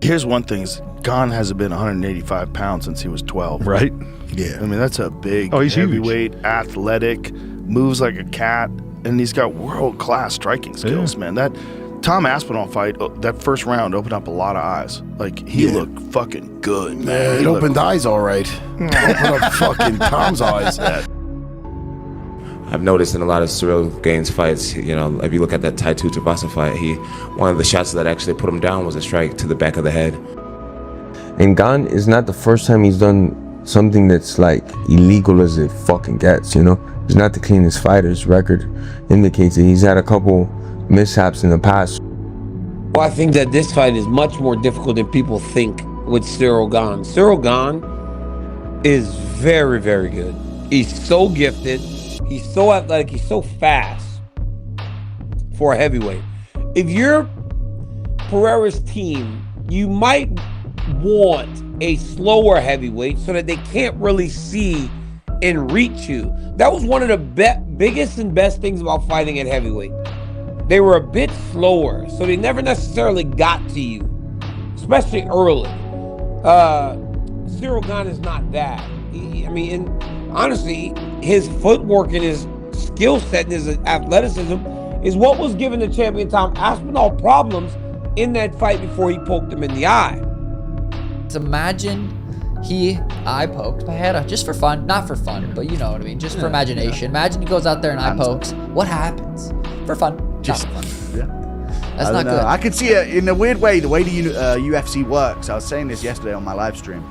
Here's one thing: Gane hasn't been 185 pounds since he was 12. Right? Yeah. I mean, that's a big he's heavyweight, athletic, moves like a cat, and he's got world-class striking skills, man. That Tom Aspinall fight, that first round opened up a lot of eyes. Like, he looked fucking good, man. Yeah, it opened eyes all right. Opened up fucking Tom's eyes. I've noticed in a lot of Cyril Gane's fights, you know, if you look at that Tai Tuivasa fight, one of the shots that actually put him down was a strike to the back of the head. And Gane is not the first time he's done something that's like illegal as it fucking gets, you know? He's not the cleanest fighter. His record indicates that he's had a couple mishaps in the past. Well, I think that this fight is much more difficult than people think with Cyril Gane. Cyril Gane is very, very good. He's so gifted. He's so athletic. He's so fast for a heavyweight. If you're Pereira's team, you might want a slower heavyweight so that they can't really see and reach you. That was one of the biggest and best things about fighting at heavyweight. They were a bit slower, so they never necessarily got to you, especially early. Cyril Gane is not that. Honestly, his footwork and his skill set and his athleticism is what was giving the champion Tom Aspinall problems in that fight before he poked him in the eye. Imagine he eye poked Pereira just for fun, not for fun, but you know what I mean, just for imagination. Imagine he goes out there and eye pokes. What happens? For fun, just for fun. Yeah. That's not good. I could see it in a weird way, the way the UFC works. I was saying this yesterday on my live stream.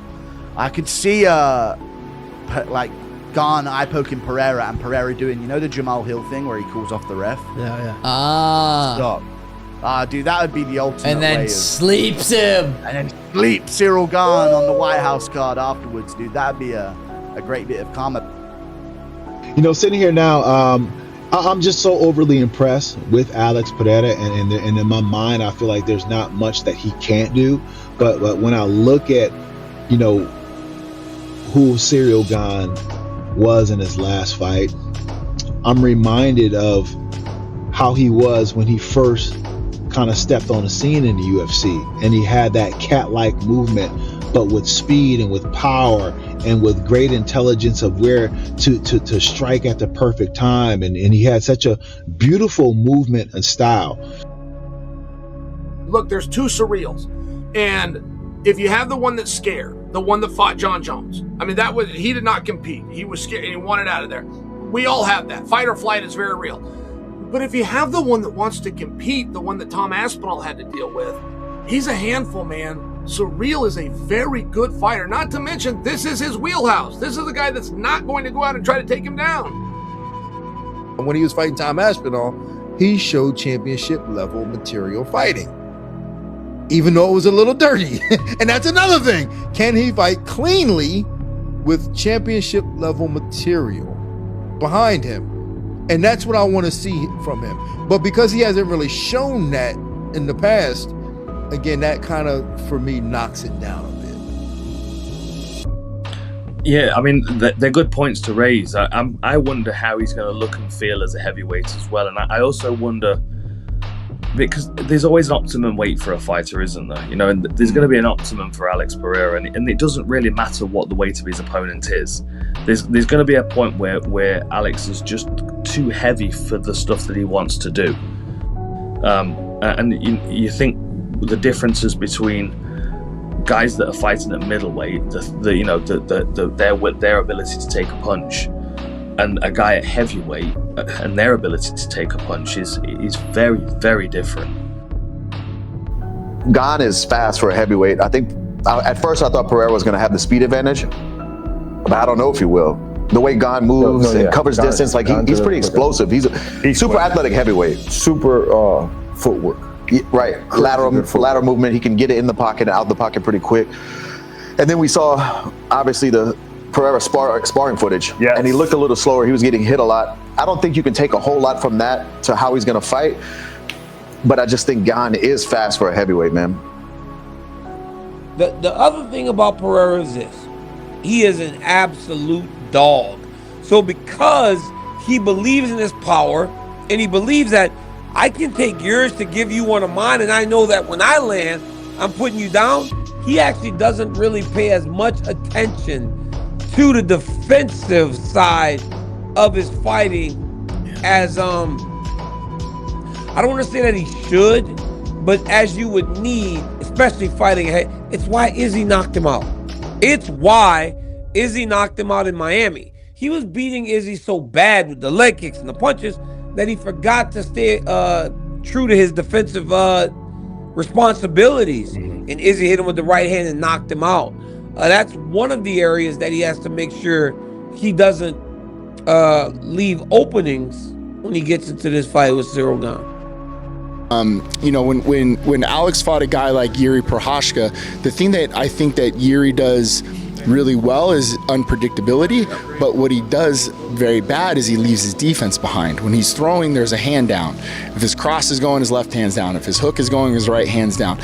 I could see like Gane eye poking Pereira and Pereira doing, you know, the Jamal Hill thing where he calls off the ref. Stop. Dude, that would be the ultimate. And then way sleeps him. And then sleep Cyril Gane on the White House card afterwards, dude. That'd be a great bit of karma. You know, sitting here now, I'm just so overly impressed with Alex Pereira, and in my mind, I feel like there's not much that he can't do. But when I look at, you know, who Cyril Gane was in his last fight, I'm reminded of how he was when he first kind of stepped on the scene in the UFC, and he had that cat-like movement, but with speed and with power and with great intelligence of where to strike at the perfect time, and he had such a beautiful movement and style. Look, there's two Ciryls, and if you have the one that's scared, the one that fought John Jones, I mean, he did not compete. He was scared and he wanted out of there. We all have that. Fight or flight is very real. But if you have the one that wants to compete, the one that Tom Aspinall had to deal with, he's a handful, man. Ciryl is a very good fighter. Not to mention, this is his wheelhouse. This is a guy that's not going to go out and try to take him down. When he was fighting Tom Aspinall, he showed championship level material fighting, even though it was a little dirty. And that's another thing. Can he fight cleanly with championship level material behind him? And that's what I want to see from him. But because he hasn't really shown that in the past, again, that kind of, for me, knocks it down a bit. Yeah, I mean, they're good points to raise. I wonder how he's going to look and feel as a heavyweight as well. And I also wonder, because there's always an optimum weight for a fighter, isn't there? You know, and there's going to be an optimum for Alex Pereira, and it doesn't really matter what the weight of his opponent is. There's going to be a point where Alex is just too heavy for the stuff that he wants to do. And you think the differences between guys that are fighting at middleweight, their ability to take a punch, and a guy at heavyweight and their ability to take a punch is very, very different. Gane is fast for a heavyweight. I think at first I thought Pereira was going to have the speed advantage, but I don't know if he will. The way Gane moves and covers distance, like he's pretty explosive. He's super athletic heavyweight. Super footwork. Yeah, right, lateral movement. He can get it in the pocket and out the pocket pretty quick. And then we saw, obviously, the Pereira sparring footage, and he looked a little slower. He was getting hit a lot. I don't think you can take a whole lot from that to how he's going to fight, but I just think Gane is fast for a heavyweight, man. The other thing about Pereira is this: he is an absolute dog. So because he believes in his power, and he believes that I can take yours to give you one of mine, and I know that when I land, I'm putting you down, he actually doesn't really pay as much attention to the defensive side of his fighting as I don't want to say that he should, but as you would need, especially fighting ahead. It's why Izzy knocked him out. It's why Izzy knocked him out in Miami. He was beating Izzy so bad with the leg kicks and the punches that he forgot to stay true to his defensive responsibilities. And Izzy hit him with the right hand and knocked him out. That's one of the areas that he has to make sure he doesn't leave openings when he gets into this fight with Cyril Gane. You know, when Alex fought a guy like Yuri Prochazka, the thing that I think that Yuri does really well is unpredictability, but what he does very bad is he leaves his defense behind. When he's throwing, there's a hand down. If his cross is going, his left hand's down. If his hook is going, his right hand's down.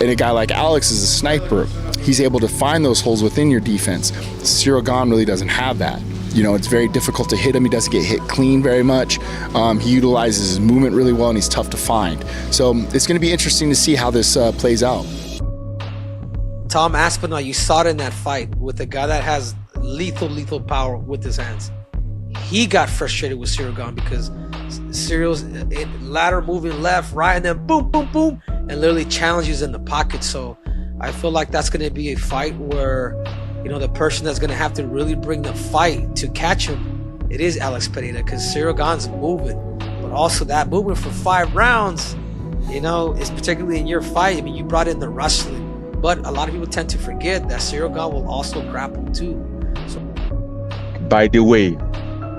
And a guy like Alex is a sniper. He's able to find those holes within your defense. Cyril Gane really doesn't have that. You know, it's very difficult to hit him. He doesn't get hit clean very much. He utilizes his movement really well, and he's tough to find. So it's going to be interesting to see how this plays out. Tom Aspinall, you saw it in that fight with a guy that has lethal power with his hands. He got frustrated with Cyril Gane because Cyril's ladder moving left, right, and then boom, boom, boom, and literally challenges in the pocket. So I feel like that's going to be a fight where, you know, the person that's going to have to really bring the fight to catch him, it is Alex Pereira, because Cyril Gane's moving, but also that movement for 5 rounds, you know, is particularly in your fight. I mean, you brought in the wrestling, but a lot of people tend to forget that Cyril Gane will also grapple too. So, by the way,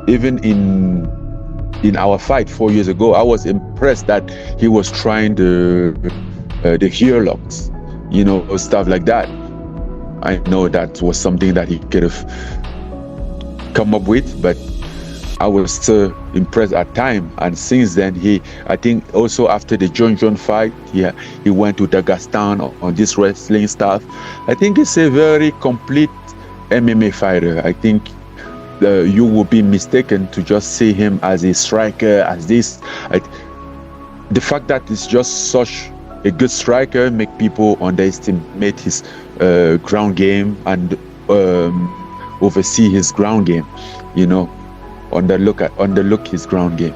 even in our fight 4 years ago, I was impressed that he was trying the heel locks, you know, stuff like that. I know that was something that he could have come up with, but I was so impressed at time. And since then, I think also after the John fight, he went to Dagestan on this wrestling stuff. I think it's a very complete MMA fighter. I think you would be mistaken to just see him as a striker, as this. The fact that he's just such a good striker make people underestimate his ground game and oversee his ground game, you know, underlook his ground game.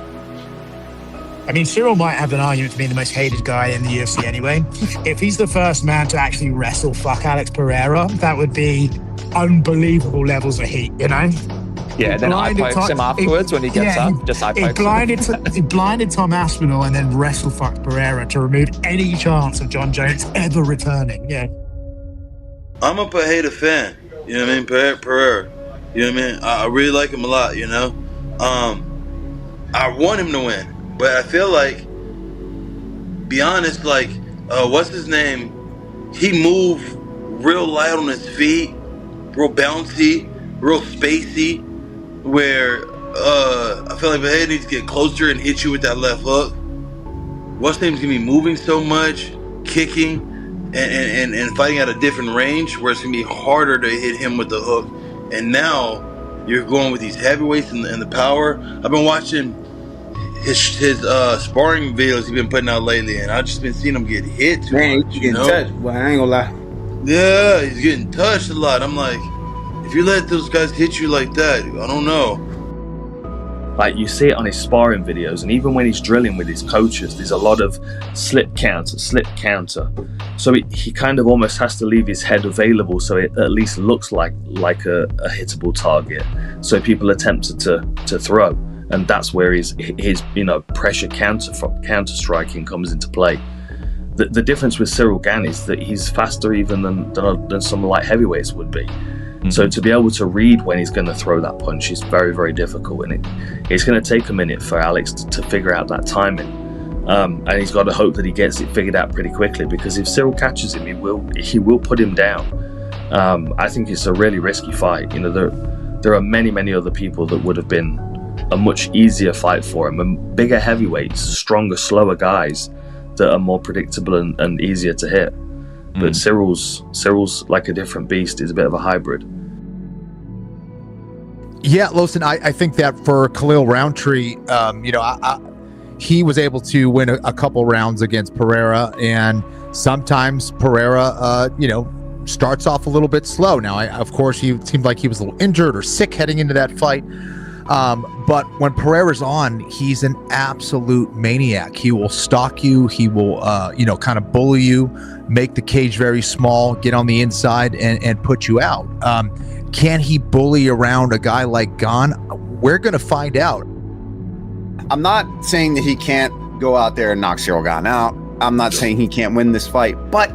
I mean, Ciryl might have an argument to being the most hated guy in the UFC anyway. If he's the first man to actually wrestle fuck Alex Pereira, that would be unbelievable levels of heat, you know? Yeah, then I pokes him afterwards when he gets up. Just I pokes him. He blinded Tom Aspinall and then wrestle fucked Pereira to remove any chance of John Jones ever returning. Yeah. I'm a Pereira fan. You know what I mean? Pereira. You know what I mean? I really like him a lot, you know? I want him to win. But I feel like, be honest, like, what's his name? He moved real light on his feet, real bouncy, real spacey, where I feel like Pereira needs to get closer and hit you with that left hook. What's his name's gonna be moving so much, kicking, and fighting at a different range where it's gonna be harder to hit him with the hook. And now you're going with these heavyweights and the power. I've been watching his sparring videos he's been putting out lately, and I've just been seeing him get hit too much. He's getting touched. Well, I ain't gonna lie. Yeah, he's getting touched a lot. I'm like, if you let those guys hit you like that, I don't know. Like, you see it on his sparring videos, and even when he's drilling with his coaches, there's a lot of slip counter. So he kind of almost has to leave his head available so it at least looks like a hittable target. So people attempted to throw, and that's where his pressure counter striking comes into play. The difference with Cyril Gane is that he's faster even than some light heavyweights would be. So to be able to read when he's going to throw that punch is very, very difficult, and it's going to take a minute for Alex to figure out that timing. And he's got to hope that he gets it figured out pretty quickly, because if Ciryl catches him, he will put him down. I think it's a really risky fight. You know, there are many other people that would have been a much easier fight for him, and bigger heavyweights, stronger, slower guys that are more predictable and easier to hit. But Cyril's like a different beast. He's a bit of a hybrid. Yeah, Lawson, I think that for Khalil Roundtree, he was able to win a couple rounds against Pereira, and sometimes Pereira, starts off a little bit slow. Now, of course, he seemed like he was a little injured or sick heading into that fight. But when Pereira's on, he's an absolute maniac. He will stalk you. He will, kind of bully you, make the cage very small, get on the inside and put you out. Can he bully around a guy like Gane? We're going to find out. I'm not saying that he can't go out there and knock Cyril Gane out. I'm not saying he can't win this fight, but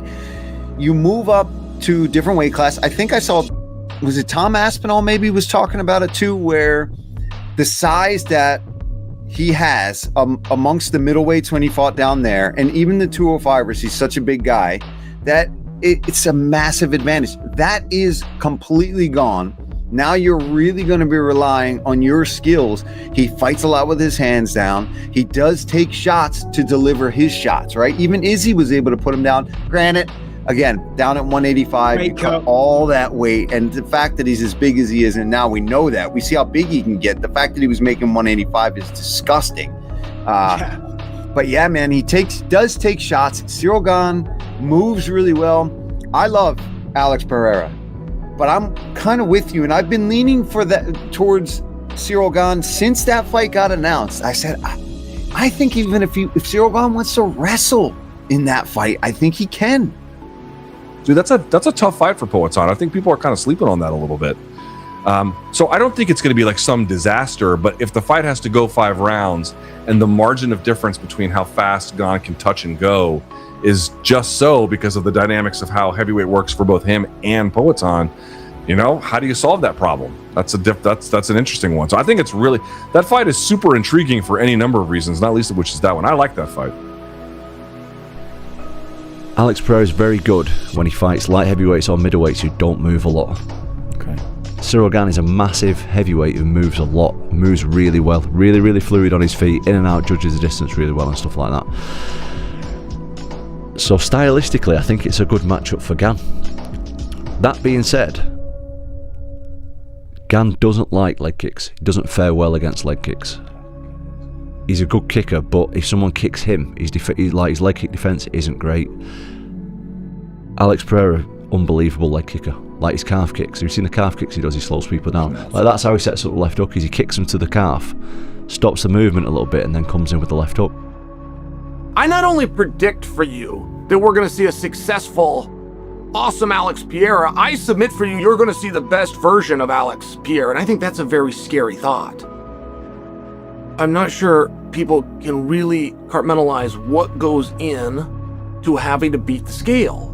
you move up to different weight class. I think I saw, was it Tom Aspinall maybe was talking about it too, where the size that he has amongst the middleweights when he fought down there, and even the 205ers, he's such a big guy, that it's a massive advantage. That is completely gone. Now you're really going to be relying on your skills. He fights a lot with his hands down. He does take shots to deliver his shots, right? Even Izzy was able to put him down. Granted, again, down at 185, you cut all that weight. And the fact that he's as big as he is, and now we know that. We see how big he can get. The fact that he was making 185 is disgusting. But yeah, man, he does take shots. Cyril Gane moves really well. I love Alex Pereira, but I'm kind of with you, and I've been leaning for that towards Cyril Gane since that fight got announced. I said, I think even if Cyril Gane wants to wrestle in that fight, I think he can. Dude, that's a tough fight for Poatan. I think people are kind of sleeping on that a little bit. So I don't think it's going to be like some disaster, but if the fight has to go 5 rounds and the margin of difference between how fast Gane can touch and go is just so because of the dynamics of how heavyweight works for both him and Poatan, how do you solve that problem? That's an interesting one. So I think that fight is super intriguing for any number of reasons, not least of which is that one. I like that fight. Alex Pereira is very good when he fights light heavyweights or middleweights who don't move a lot. Okay. Cyril Gane is a massive heavyweight who moves a lot, moves really well, really, really fluid on his feet, in and out, judges the distance really well and stuff like that. So stylistically, I think it's a good matchup for Gane. That being said, Gane doesn't like leg kicks. He doesn't fare well against leg kicks. He's a good kicker, but if someone kicks him, his leg kick defense isn't great. Alex Pereira, unbelievable leg kicker. Like his calf kicks. Have you seen the calf kicks he does? He slows people down. Like that's how he sets up the left hook. Is he kicks them to the calf, stops the movement a little bit, and then comes in with the left hook. I not only predict for you that we're going to see a successful, awesome Alex Pereira, I submit for you you're going to see the best version of Alex Pereira, and I think that's a very scary thought. I'm not sure people can really compartmentalize what goes in to having to beat the scale.